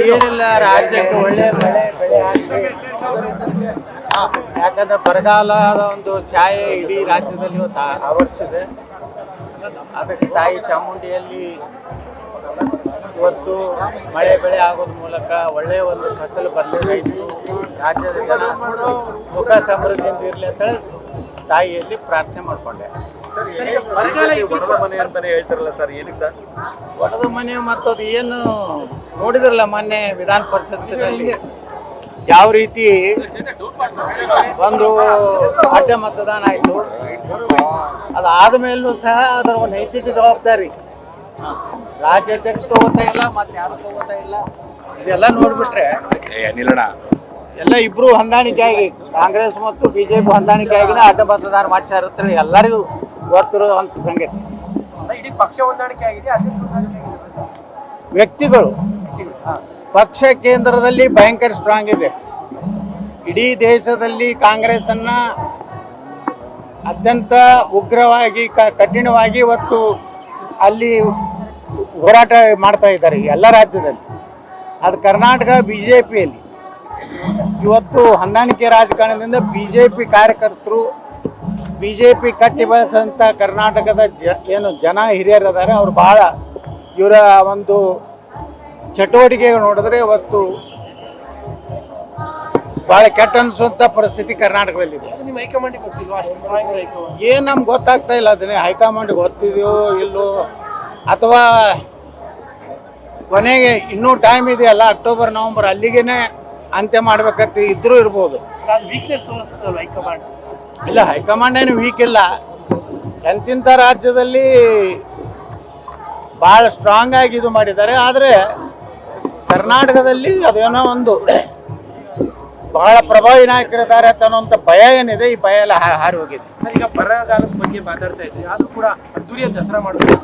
ಏನಿಲ್ಲ, ರಾಜ್ಯಕ್ಕೆ ಒಳ್ಳೆ ಮಳೆ ಬೆಳೆ ಆಗಲಿ. ಯಾಕಂದ್ರೆ ಬರಗಾಲದ ಒಂದು ಛಾಯೆ ಇಡೀ ರಾಜ್ಯದಲ್ಲಿ ಇವತ್ತು ಆವರಿಸಿದೆ. ಅದಕ್ಕೆ ತಾಯಿ ಚಾಮುಂಡಿಯಲ್ಲಿ ಇವತ್ತು ಮಳೆ ಬೆಳೆ ಆಗೋದ್ರ ಮೂಲಕ ಒಳ್ಳೆಯ ಒಂದು ಫಸಲು ಬರಲಿ, ರೈತರು ರಾಜ್ಯದ ಜನ ಸುಖ ಸಮೃದ್ಧಿಯಿಂದ ಇರಲಿ ಅಂತ ಹೇಳಿ ತಾಯಿಯಲ್ಲಿ ಪ್ರಾರ್ಥನೆ ಮಾಡಿಕೊಂಡೆ. ಒಡೆದ ಮನೆ ಅಂತಾನೆ ಹೇಳ್ತಾರಲ್ಲ ಸರ್, ಏನಕ್ಕೆ ಸರ್ ಒಡೆದ ಮನೆ ಮತ್ತದು ಏನು ನೋಡಿದ್ರಲ್ಲ ಮೊನ್ನೆ ವಿಧಾನ ಪರಿಷತ್ತಿನಲ್ಲಿ ಯಾವ ರೀತಿ ಒಂದು ಅಡ್ಡ ಮತದಾನ ಆಯಿತು. ಅದಾದ ಮೇಲೂ ಸಹ ಅದರ ನೈತಿಕ ಜವಾಬ್ದಾರಿ ರಾಜ್ಯಾಧ್ಯಕ್ಷ ತಗೋತಾ ಇಲ್ಲ, ಮತ್ತೆ ಯಾರು ತಗೋತಾ ಇಲ್ಲ. ಇದೆಲ್ಲ ನೋಡ್ಬಿಟ್ರೆ ಎಲ್ಲ ಇಬ್ರು ಹೊಂದಾಣಿಕೆ ಆಗಿ ಕಾಂಗ್ರೆಸ್ ಮತ್ತು ಬಿಜೆಪಿ ಹೊಂದಾಣಿಕೆ ಆಗಿನ ಅಡ್ಡ ಮತದಾನ ಮಾಡ್ತಾ ಇರುತ್ತೆ. ಎಲ್ಲರಿಗೂ ಗೊತ್ತಿರುವಂತ ಸಂಗತಿ. ಇಡೀ ಪಕ್ಷ ಹೊಂದಾಣಿಕೆ ಆಗಿದೆ, ವ್ಯಕ್ತಿಗಳು ಪಕ್ಷ ಕೇಂದ್ರದಲ್ಲಿ ಭಯಂಕರ ಸ್ಟ್ರಾಂಗ್ ಇದೆ. ಇಡೀ ದೇಶದಲ್ಲಿ ಕಾಂಗ್ರೆಸ್ ಅನ್ನ ಅತ್ಯಂತ ಉಗ್ರವಾಗಿ ಕಠಿಣವಾಗಿ ಇವತ್ತು ಅಲ್ಲಿ ಹೋರಾಟ ಮಾಡ್ತಾ ಇದ್ದಾರೆ ಎಲ್ಲ ರಾಜ್ಯದಲ್ಲಿ. ಅದು ಕರ್ನಾಟಕ ಬಿಜೆಪಿಯಲ್ಲಿ ಇವತ್ತು ಹೊಂದಾಣಿಕೆ ರಾಜಕಾರಣದಿಂದ ಬಿಜೆಪಿ ಕಾರ್ಯಕರ್ತರು, ಬಿಜೆಪಿ ಕಟ್ಟಿ ಬೆಳೆಸಂತ ಕರ್ನಾಟಕದ ಏನು ಜನ ಹಿರಿಯರು ಇದ್ದಾರೆ, ಅವ್ರು ಬಹಳ ಇವರ ಒಂದು ಚಟುವಟಿಕೆ ನೋಡಿದ್ರೆ ಇವತ್ತು ಬಹಳ ಕೆಟ್ಟ ಅನಿಸುವಂತ ಪರಿಸ್ಥಿತಿ ಕರ್ನಾಟಕದಲ್ಲಿದೆ. ಏನ್ ನಮ್ಗೆ ಗೊತ್ತಾಗ್ತಾ ಇಲ್ಲ. ಅದನ್ನೇ ಹೈಕಮಾಂಡ್ ಗೊತ್ತಿದೆಯೋ ಇಲ್ಲೋ, ಅಥವಾ ಕೊನೆಗೆ ಇನ್ನೂ ಟೈಮ್ ಇದೆಯಲ್ಲ, ಅಕ್ಟೋಬರ್ ನವೆಂಬರ್ ಅಲ್ಲಿಗೆನೆ ಅಂತ್ಯ ಮಾಡ್ಬೇಕಂತ ಇದ್ರೂ ಇರ್ಬೋದು. ಇಲ್ಲ, ಹೈಕಮಾಂಡ್ ಏನು ವೀಕ್ ಇಲ್ಲ. ಎಂತಿಂಥ ರಾಜ್ಯದಲ್ಲಿ ಬಹಳ ಸ್ಟ್ರಾಂಗ್ ಆಗಿ ಇದು ಮಾಡಿದ್ದಾರೆ. ಆದರೆ ಕರ್ನಾಟಕದಲ್ಲಿ ಅದೇನೋ ಒಂದು ಬಹಳ ಪ್ರಭಾವಿ ನಾಯಕರಿದ್ದಾರೆ ಅನ್ನೋಂಥ ಭಯ ಏನಿದೆ, ಈ ಭಯ ಎಲ್ಲ ಹಾರಿ ಹೋಗಿದೆ. ಈಗ ಬರಗಾಲದ ಬಗ್ಗೆ ಮಾತಾಡ್ತಾ ಇದ್ವಿ, ಅದು ಕೂಡ ಅದ್ದೂರಿಯ ದಸರಾ ಮಾಡಬೇಕು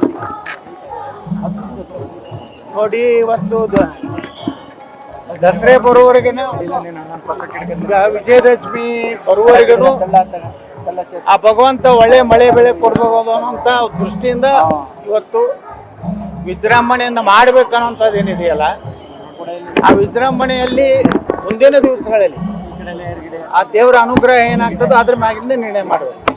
ನೋಡಿ. ಇವತ್ತು ದಸರೆ ಬರುವವರೆಗೇನು, ಈಗ ವಿಜಯದಶಮಿ ಬರುವವರೆಗೂ ಆ ಭಗವಂತ ಒಳ್ಳೆ ಮಳೆ ಬೆಳೆ ಕೊಡ್ಬೋದು ಅನ್ನೋಂಥ ದೃಷ್ಟಿಯಿಂದ ಇವತ್ತು ವಿಜೃಂಭಣೆಯಿಂದ ಮಾಡ್ಬೇಕನ್ನೋಂಥದ್ದು ಏನಿದೆಯಲ್ಲ, ಆ ವಿಜೃಂಭಣೆಯಲ್ಲಿ ಮುಂದಿನ ದಿವಸಗಳಲ್ಲಿ ಆ ದೇವರ ಅನುಗ್ರಹ ಏನಾಗ್ತದೋ ಅದ್ರ ಮ್ಯಾಗಿಂದ ನಿರ್ಣಯ ಮಾಡಬೇಕು.